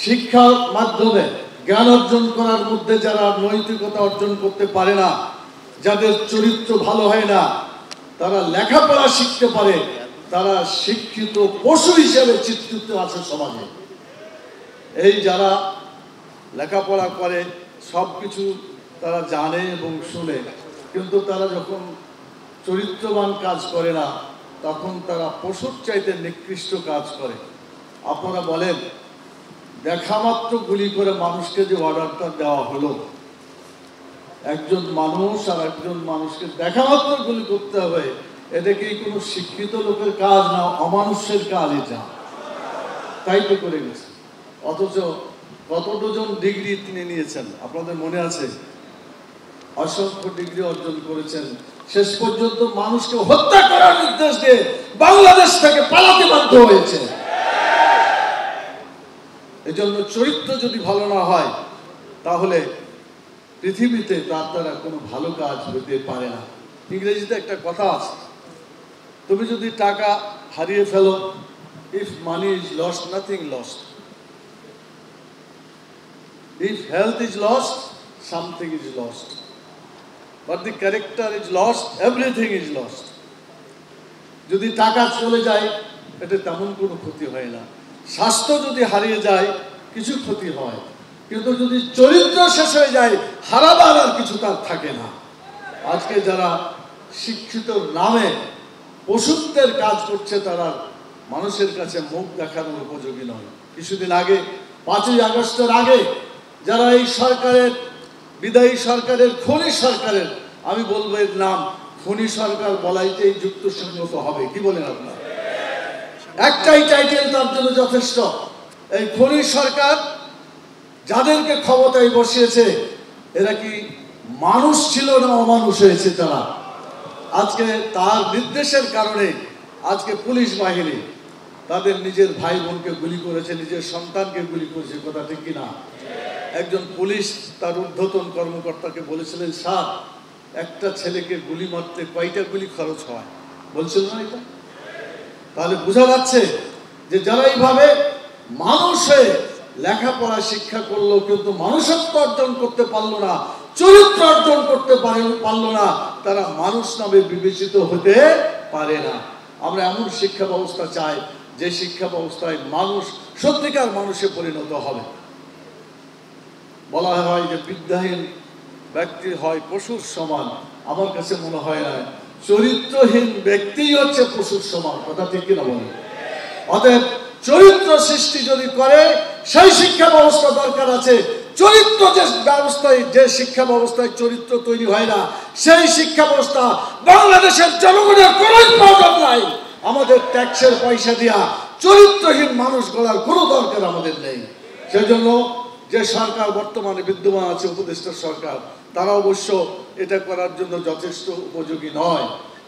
শিক্ষার মাধ্যমে জ্ঞান অর্জন করার মধ্যে যারা নৈতিকতা অর্জন করতে পারে না, যাদের চরিত্র ভালো হয় না, তারা লেখাপড়া শিখতে পারে, তারা শিক্ষিত পশু হিসেবে চিত্রিত আছে সমাজে। এই যারা লেখাপড়া করে সব কিছু তারা জানে এবং শুনে, কিন্তু তারা যখন চরিত্রবান কাজ করে না, তখন তারা পশুর চাইতে নিকৃষ্ট কাজ করে। আপনারা বলেন, দেখা মাত্র গুলি করে মানুষকে যে অর্ডারটা দেওয়া হলো, একজন মানুষ আর একজন মানুষকে দেখা মাত্র গুলি করতে হবে, এটা কি কোনো শিক্ষিত লোকের কাজ না অমানুষের কাজ? এটা তাই তো করে গেছে। অথচ কত ডজন ডিগ্রি তিনি নিয়েছেন আপনাদের মনে আছে? অসংখ্য ডিগ্রি অর্জন করেছেন। শেষ পর্যন্ত মানুষকে হত্যা করার নির্দেশ দিয়ে বাংলাদেশ থেকে পালাতে বাধ্য হয়েছে। এজন্য চরিত্র যদি ভালো না হয়, তাহলে পৃথিবীতে তার দ্বারা কোনো ভালো কাজ হতে পারে না। ইংরেজিতে একটা কথা আছে, তুমি যদি টাকা হারিয়ে ফেলো, if money is lost nothing lost, if health is lost something is lost, but the character is lost everything is lost. যদি টাকা চলে যায়, এটা তেমন কোনো ক্ষতি হয় না। স্বাস্থ্য যদি হারিয়ে যায়, কিছু ক্ষতি হয়, কিন্তু যদি চরিত্র শেষ হয়ে যায়, হারাবার আর কিছু তার থাকে না। আজকে যারা শিক্ষিত নামে পশুত্বের কাজ করছে, তারা মানুষের কাছে মুখ দেখানোর উপযোগী নয়। কিছুদিন আগে 5ই আগস্টের আগে যারা এই সরকারের, বিদায়ী সরকারের, খনি সরকারের, আমি বলবো এর নাম খনি সরকার বলাইতেই যুক্তিসঙ্গত হবে। কি বলেন আপনারা? একটাই টাইটেল তার জন্য যথেষ্ট। এই খনি সরকার যাদেরকে ক্ষমতায় বসিয়েছে, এরা কি মানুষ ছিল না অমানুষ হয়েছে তারা? আজকে তার নির্দেশের কারণে আজকে পুলিশ বাহিনী তাদের নিজের ভাই বোনকে গুলি করেছে, নিজের সন্তানকে গুলি করেছে। কথা ঠিক কিনা? একজন পুলিশ তার ঊর্ধ্বতন কর্মকর্তাকে বলেছিলেন, স্যার, একটা ছেলেকে গুলি মারতে কয়টা গুলি খরচ হয়? বলছিল না এটা? তাহলে বোঝা যাচ্ছে যে যারা এইভাবে মানুষে লেখাপড়া শিক্ষা করলো, কিন্তু মানুষত্ব অর্জন করতে পারলো না, চরিত্র অর্জন করতে পারলো না, তারা মানুষ নামে বিবেচিত হতে পারে না। আমরা এমন শিক্ষা ব্যবস্থা চাই যে শিক্ষা ব্যবস্থায় মানুষ সত্যিকার মানুষে পরিণত হবে। বলা হয় যে বিদ্যাহীন ব্যক্তি হয় পশুর সমান। আমার কাছে মনে হয় না, চরিত্রহীন ব্যক্তি হচ্ছে পশুর সমান। কথা ঠিক কিনা বলেন? অতএব চরিত্র সৃষ্টি যদি করে, সেই শিক্ষা ব্যবস্থা দরকার আছে। চরিত্র যে ব্যবস্থায়, যে শিক্ষা ব্যবস্থায় চরিত্র তৈরি হয় না, সেই শিক্ষা ব্যবস্থা বাংলাদেশের জনগণের কোনো প্রয়োজন নাই। আমাদের ট্যাক্সের পয়সা দিয়া চরিত্রহীন মানুষ গড়ার কোনো দরকার আমাদের নেই। সেজন্য যে সরকার বর্তমানে বিদ্যমান আছে, উপদেষ্টা সরকার, তারা অবশ্য এটা করার জন্য যথেষ্ট উপযোগী নয়।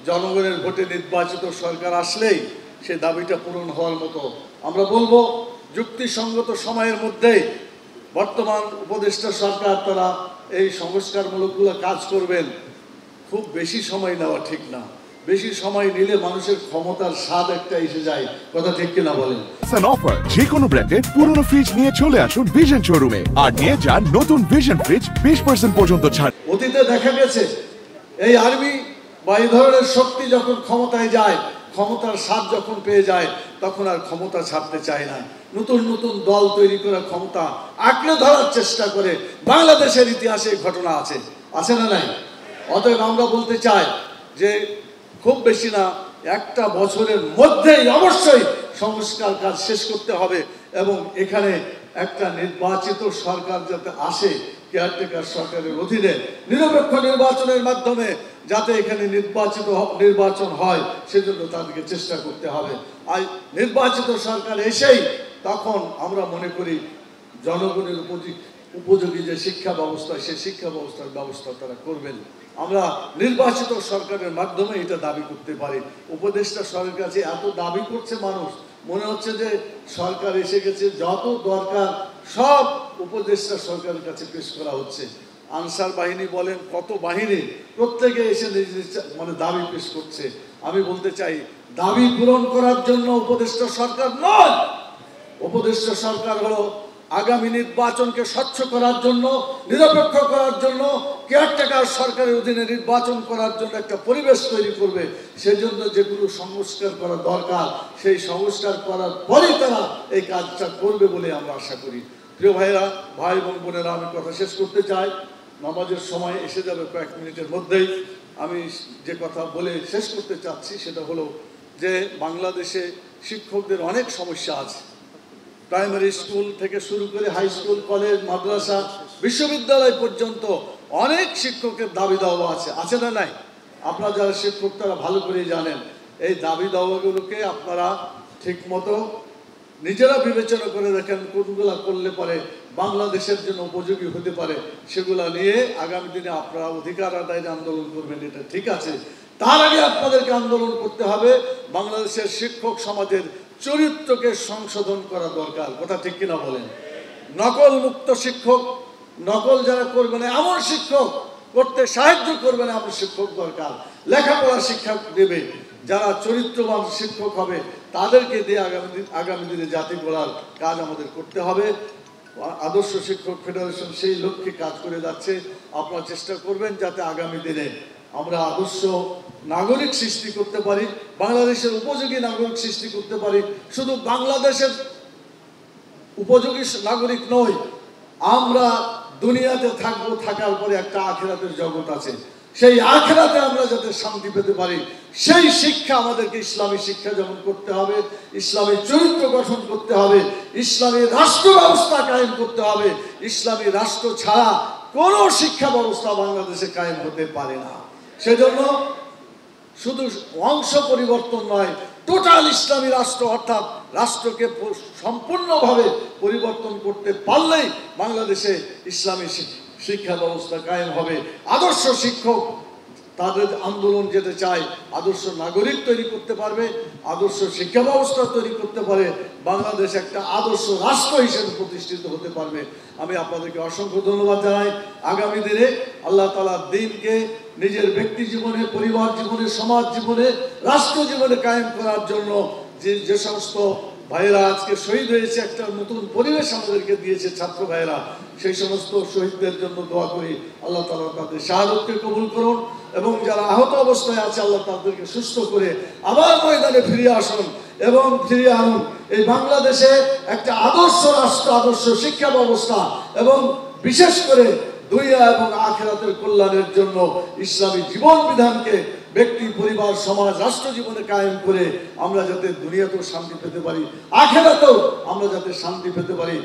জনগণের ভোটে নির্বাচিত সরকার আসলেই সে দাবিটা পূরণ হওয়ার মতো। আমরা বলবো, যুক্তিসঙ্গত সময়ের মধ্যে বর্তমান উপদেষ্টা সরকার তারা এই সংস্কারমূলকগুলো কাজ করবেন। খুব বেশি সময় নেওয়া ঠিক না। বেশি সময় নিলে মানুষের ক্ষমতার স্বাদ একটা এসে যায়। কথা ঠিক কিনা বলেন? অফার, যে কোনো ব্র্যান্ডের পুরনো ফ্রিজ নিয়ে চলে আসুন ভিশন শোরুমে আর নিয়ে যান নতুন ভিশন ফ্রিজ 20% পর্যন্ত ছাড়। অতীতে দেখা গেছে এই আর্মি বা এই ধরনের শক্তি যখন ক্ষমতায় যায়, ক্ষমতার স্বাদ যখন পেয়ে যায়, তখন আর ক্ষমতা ছাড়তে চায় না। নতুন নতুন দল তৈরি করে ক্ষমতা আঁকড়ে ধরার চেষ্টা করে। বাংলাদেশের ইতিহাসে ঘটনা আছে, আছে না নাই? অতএব আমরা বলতে চাই যে খুব বেশি না, একটা বছরের মধ্যেই অবশ্যই সংস্কার কাজ শেষ করতে হবে এবং এখানে একটা নির্বাচিত সরকার যাতে আসে, কেয়ারটেকার সরকারের অধীনে নিরপেক্ষ নির্বাচনের মাধ্যমে যাতে এখানে নির্বাচন হয়, সেজন্য তাদেরকে চেষ্টা করতে হবে। আর নির্বাচিত সরকার এসেই তখন আমরা মনে করি জনগণের উপযোগী যে শিক্ষা ব্যবস্থা, সেই শিক্ষা ব্যবস্থা তারা করবেন। আমরা নির্বাচিত সরকারের মাধ্যমে এটা দাবি করতে পারি। উপদেষ্টা সরকারের কাছে এত দাবি করছে মানুষ, মনে হচ্ছে যে সরকার এসে গেছে, যত দরকার সব উপদেষ্টা সরকারের কাছে পেশ করা হচ্ছে। আনসার বাহিনী বলেন, কত বাহিনী, প্রত্যেকে এসে মানে দাবি পেশ করছে। আমি বলতে চাই, দাবি পূরণ করার জন্য উপদেষ্টা সরকার নয়। উপদেষ্টা সরকার হলো আগামী নির্বাচনকে স্বচ্ছ করার জন্য, নিরপেক্ষ করার জন্য, কেয়ারটেকার সরকারের অধীনে নির্বাচন করার জন্য একটা পরিবেশ তৈরি করবে। সেজন্য যেগুলো সংস্কার করা দরকার সেই সংস্কার করার পরেই তারা এই কাজটা করবে বলে আমরা আশা করি। প্রিয় ভাইরা, ভাই এবং বোনেরা, আমি কথা শেষ করতে চাই। নামাজের সময় এসে যাবে কয়েক মিনিটের মধ্যেই। আমি যে কথা বলে শেষ করতে চাচ্ছি সেটা হলো যে বাংলাদেশে শিক্ষকদের অনেক সমস্যা আছে। প্রাইমারি স্কুল থেকে শুরু করে হাই স্কুল, কলেজ, মাদ্রাসা, বিশ্ববিদ্যালয় পর্যন্ত অনেক শিক্ষকের দাবি দাওয়া আছে না নাই? আপনারা যারা শিক্ষক তারা ভালো করে জানেন। এই দাবি দাওয়াগুলোকে আপনারা ঠিকমতো নিজেরা বিবেচনা করে দেখেন কোনগুলা করলে পরে বাংলাদেশের জন্য উপযোগী হতে পারে, সেগুলা নিয়ে আগামী দিনে আপনারা অধিকার আদায়ের আন্দোলন করবেন, এটা ঠিক আছে। তার আগে আপনাদেরকে আন্দোলন করতে হবে বাংলাদেশের শিক্ষক সমাজের চরিত্রকে সংশোধন করা দরকার। কথা ঠিক কিনা বলেন? নকল মুক্ত শিক্ষক, নকল যারা করবে না এমন শিক্ষক, করতে সাহায্য করবে না এমন শিক্ষক দরকার। লেখাপড়া শিক্ষা দেবে, যারা চরিত্রবান শিক্ষক হবে তাদেরকে দিয়ে আগামী দিনে জাতি গড়ার কাজ আমাদের করতে হবে। আদর্শ শিক্ষক ফেডারেশন সেই লক্ষ্যে কাজ করে যাচ্ছে। আপনারা চেষ্টা করবেন যাতে আগামী দিনে আমরা আদর্শ নাগরিক সৃষ্টি করতে পারি, বাংলাদেশের উপযোগী নাগরিক সৃষ্টি করতে পারি। শুধু বাংলাদেশের উপযোগী নাগরিক নয়, আমরা দুনিয়াতে থাকবো, থাকার পরে একটা আখিরাতের জগৎ আছে। সেই আখিরাতে আমরা যাতে শান্তি পেতে পারি সেই শিক্ষা আমাদেরকে ইসলামী শিক্ষা যেমন করতে হবে, ইসলামী চরিত্র গঠন করতে হবে, ইসলামী রাষ্ট্র ব্যবস্থা কায়েম করতে হবে। ইসলামী রাষ্ট্র ছাড়া কোনো শিক্ষা ব্যবস্থা বাংলাদেশে কায়েম হতে পারে না। সেজন্য শুধু অংশ পরিবর্তন নয়, টোটাল ইসলামী রাষ্ট্র অর্থাৎ রাষ্ট্রকে সম্পূর্ণভাবে পরিবর্তন করতে পারলেই বাংলাদেশে ইসলামী শিক্ষা ব্যবস্থা কায়েম হবে। আদর্শ শিক্ষক তাদের আন্দোলন যেতে চায়, আদর্শ নাগরিক তৈরি করতে পারবে, আদর্শ শিক্ষা ব্যবস্থা তৈরি করতে পারে, বাংলাদেশ একটা আদর্শ রাষ্ট্র হিসেবে প্রতিষ্ঠিত হতে পারবে। আমি আপনাদেরকে অসংখ্য ধন্যবাদ জানাই। আগামী দিনে আল্লাহ তাআলা দ্বীনকে নিজের ব্যক্তি জীবনে, পরিবার জীবনে, সমাজ জীবনে, রাষ্ট্র জীবনে কায়েম করার জন্য যে সমস্ত ভাইয়েরা আজকে শহীদ হয়েছে, একটা নতুন পরিবেশ আমাদেরকে দিয়েছে ছাত্র ভাইয়েরা, সেই সমস্ত শহীদদের জন্য দোয়া করি। আল্লাহ তাআলা তাদের শাহাদাতকে কবুল করুন এবং যারা আহত অবস্থায় আছে আল্লাহ তাদেরকে সুস্থ করে আবার ময়দানে ফিরে আসুন এবং ফিরিয়ে আনুন। এই বাংলাদেশে একটা আদর্শ রাষ্ট্র, আদর্শ শিক্ষা ব্যবস্থা এবং বিশেষ করে দুনিয়া এবং আখিরাতের কল্যাণের জন্য ইসলামী জীবন বিধানকে ব্যক্তি, পরিবার, সমাজ, রাষ্ট্র জীবনে কায়েম করে আমরা যাতে দুনিয়াতেও শান্তি পেতে পারি, আখিরাতেও আমরা যাতে শান্তি পেতে পারি